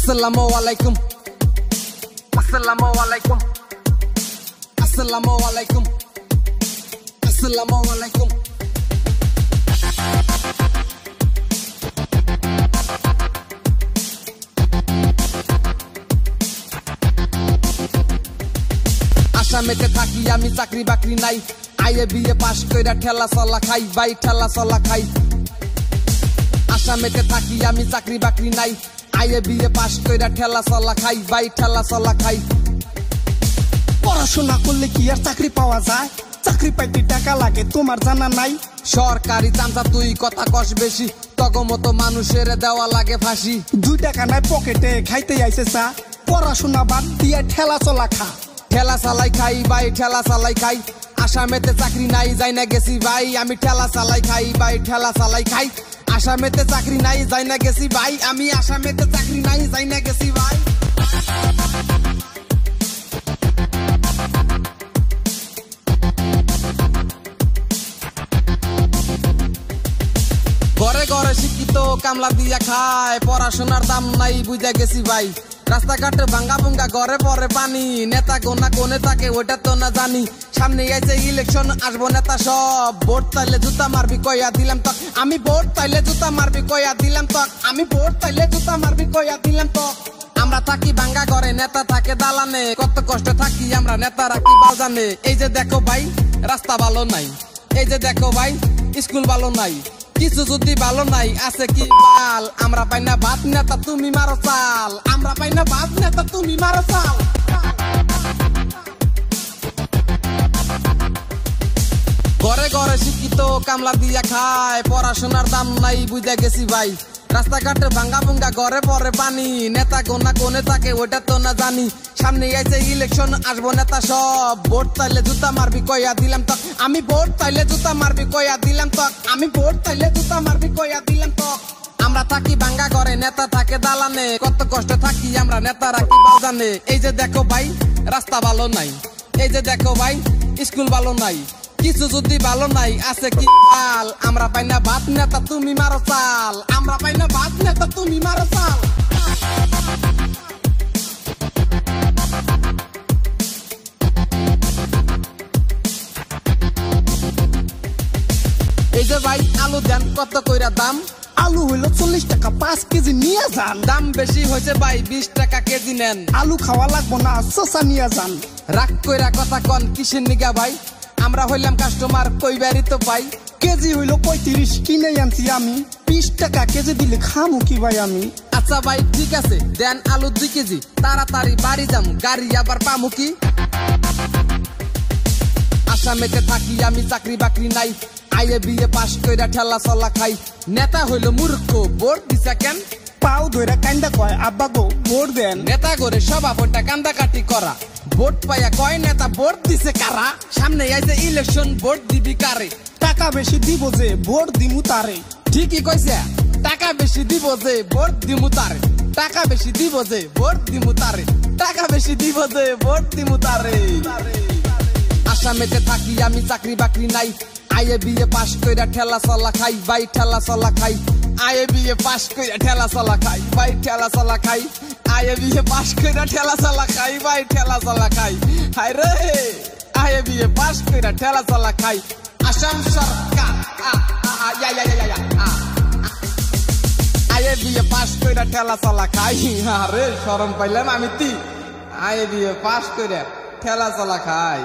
Assalamualaikum. Assalamualaikum. Assalamualaikum. Assalamualaikum. আসামেতে থাকি আমি চাকরি বাকরি নাই আইএ বিএ পাস কইরা ঠেলা চলা খাই ভাই ঠেলা চলা খাই আসামেতে থাকি আমি চাকরি বাকরি নাই আইএ বিএ পাস কইরা ঠেলা চলা খাই ভাই ঠেলা চলা খাই পড়াশোনা করলে কি আর চাকরি পাওয়া যায় চাকরি পাইতে টাকা লাগে তোমার জানা নাই সরকারি চামচা তুই কথা কস বেশি তগমতো মানুষের দেওয়া লাগে ফাঁসি 2 টাকা নাই পকেটে খাইতে আইছে চা পড়াশোনা বাদ দিয়ে ঠেলা চলা খা ঠেলা চালাই খাই ভাই ঠেলা চালাই খাই আসামেতে চাকরি নাই যাই না গেছি ভাই আমি ঠেলা চালাই খাই ভাই ঠেলা চালাই খাই আসামেতে চাকরি নাই যাই না গেছি ভাই আমি আসামেতে চাকরি নাই যাই না গেছি ভাই ঘরে ঘরে শিক্ষিত কামলা দিয়া খায় পড়াশোনার দাম নাই বুঝা গেছি ভাই রাস্তাঘাটে ভাঙ্গা ভুঙ্গা ঘরে পরে পানি নেতা গোনা কোনে থাকে ওটা তো না জানি সামনে আইছে ইলেকশন আসবো নেতা সব ভোট তাইলে জুতা মারবি কইয়া দিলাম তক আমি ভোট তাইলে জুতা মারবি কইয়া দিলাম তক আমি ভোট তাইলে জুতা মারবি কইয়া দিলাম তক আমরা থাকি ভাঙ্গা ঘরে নেতা থাকে দালানে কত কষ্ট থাকি আমরা নেতারা কি বাজানে এই যে দেখো ভাই রাস্তা ভালো নাই এই যে দেখো ভাই স্কুল ভালো নাই কিছু যদি ভালো নাই আছে কি বাল আমরা পাই না ভাত নেতা তুমি মারো চাল আমরা পাই না ভাত নেতা তুমি মারো চাল ঘরে ঘরে শিক্ষিত কামলা দিয়া খায় পড়াশোনার দাম নাই বুঝা গেছি ভাই রাস্তাঘাটে ভাঙ্গা ভুঙ্গা ঘরে পরে পানি নেতা গোনা কোনে থাকে ওটা তো না জানি সামনে আইছে ইলেকশন আসবো নেতা সব ভোট তাইলে জুতা মারবি কইয়া দিলাম তক আমি ভোট তাইলে জুতা মারবি কইয়া দিলাম তক আমি ভোট তাইলে জুতা মারবি কইয়া দিলাম তক আমরা থাকি ভাঙ্গা ঘরে নেতা থাকে দালানে কত কষ্ট থাকি আমরা নেতারা কি বাজানে এই যে দেখো ভাই রাস্তা ভালো নাই এই যে দেখো ভাই স্কুল ভালো নাই কিছু যদি ভালো নাই আছে কি বাল আমরা পাই না ভাত নেতা তুমি মারো চাল আমরা পাই না ভাত নেতা তুমি মারো চাল এই যে ভাই আলু দেন কত কইরা দাম আলু হইলো 40 টাকা 5 কেজি নিয়ে যান দাম বেশি হয়েছে ভাই 20 টাকা কেজি নেন আলু খাওয়া লাগবো না শসা নিয়ে যান রাগ কইরা কথা কন কিসের নিগা ভাই আমরা হইলাম কাস্টমার কইবারই তো পাই কেজি হইলো 35 কিনে আনছি আমি 20 টাকা কেজি দিলে খামু কি ভাই আমি আচ্ছা ভাই ঠিক আছে দেন আলু 2 কেজি তাড়াতাড়ি বাড়ি যাম গাড়ি আবার পামু কি আসামেতে থাকি আমি চাকরি বাকরি নাই আইএ বিএ পাস কইরা ঠেলা চলা খাই নেতা হইলো মূর্খ ভোট দিছা কেন পাও ধইরা কান্দা কয় আব্বা গো ভোট দেন নেতা করে সভাপতিটা কান্দা কাটি করা ভোট পাইয়া কয় নেতা ভোট দিছে কারা সামনে আইছে ইলেকশন ভোট দিবি কারে টাকা বেশি দিব যে ভোট দিমু তারে ঠিকই কইছে টাকা বেশি দিব যে ভোট দিমু তারে টাকা বেশি দিব যে ভোট দিমু তারে টাকা বেশি দিব যে ভোট দিমু তারে আসামেতে থাকি আমি চাকরি বাকরি নাই আইএ বিএ পাস কইরা ঠেলা চলা খাই ভাই ঠেলা চলা খাই আইএ বিএ পাস কইরা ঠেলা চলা খাই ভাই ঠেলা চলা খাই আইএ বিএ পাস কইরা ঠেলা চলা খাই ভাই ঠেলা চলা খাই হায় রে আইএ বিএ পাস কইরা ঠেলা চলা খাই আসাম সরকার আইএ বিএ পাস কইরা ঠেলা চলা খাই আরে শরম পাইলাম আমি তি আইএ বিএ পাস কইরা ঠেলা চলা খাই